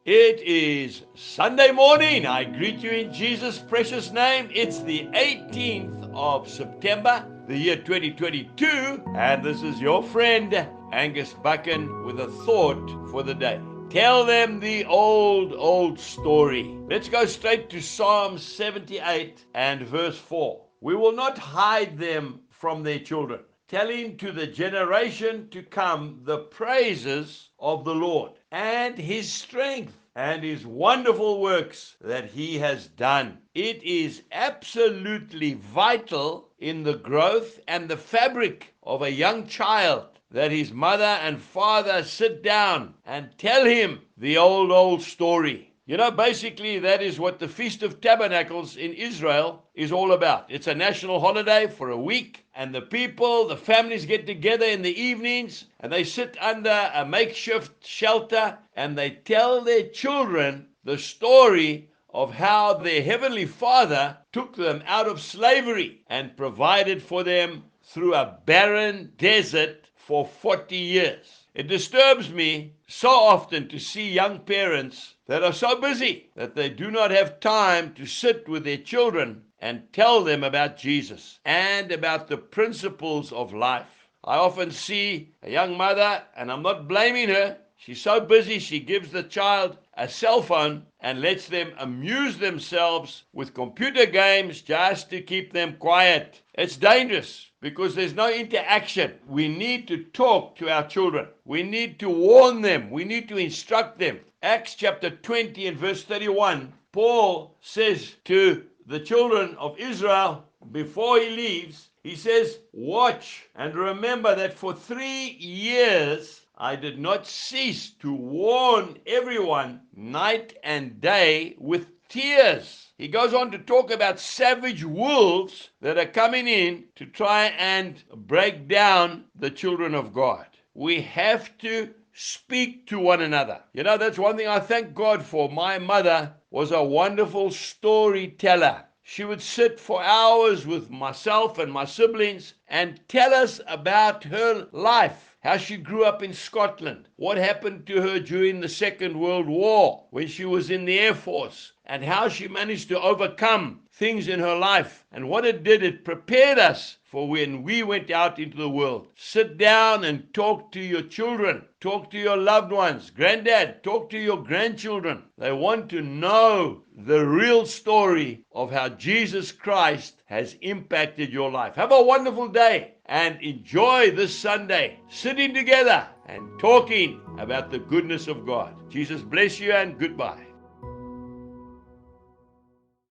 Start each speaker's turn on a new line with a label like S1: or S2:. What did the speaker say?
S1: It is Sunday morning. I greet you in Jesus' precious name. It's the 18th of September, the year 2022, and this is your friend, Angus Buchan, with a thought for the day. Tell them the old story. Let's go straight to Psalm 78 and verse 4. We will not hide them from their children, telling to the generation to come the praises of the Lord and his strength and his wonderful works that he has done. It is absolutely vital in the growth and the fabric of a young child that his mother and father sit down and tell him the old story. You know, basically that is what the Feast of Tabernacles in Israel is all about. It's a national holiday for a week, and the people, the families get together in the evenings, and they sit under a makeshift shelter, and they tell their children the story of how their Heavenly Father took them out of slavery and provided for them through a barren desert for 40 years. It disturbs me so often to see young parents that are so busy that they do not have time to sit with their children and tell them about Jesus and about the principles of life. I often see a young mother, and I'm not blaming her. She's so busy, she gives the child a cell phone and lets them amuse themselves with computer games just to keep them quiet. It's dangerous because there's no interaction. We need to talk to our children. We need to warn them. We need to instruct them. Acts chapter 20 and verse 31, Paul says to the children of Israel before he leaves, he says, watch and remember that for 3 years I did not cease to warn everyone night and day with tears. He goes on to talk about savage wolves that are coming in to try and break down the children of God. We have to speak to one another. You know, that's one thing I thank God for. My mother was a wonderful storyteller. She would sit for hours with myself and my siblings and tell us about her life, how she grew up in Scotland, what happened to her during the Second World War when she was in the Air Force, and how she managed to overcome things in her life. And what it did, it prepared us for when we went out into the world. Sit down and talk to your children. Talk to your loved ones. Granddad, talk to your grandchildren. They want to know the real story of how Jesus Christ has impacted your life. Have a wonderful day and enjoy this Sunday sitting together and talking about the goodness of God. Jesus bless you and goodbye.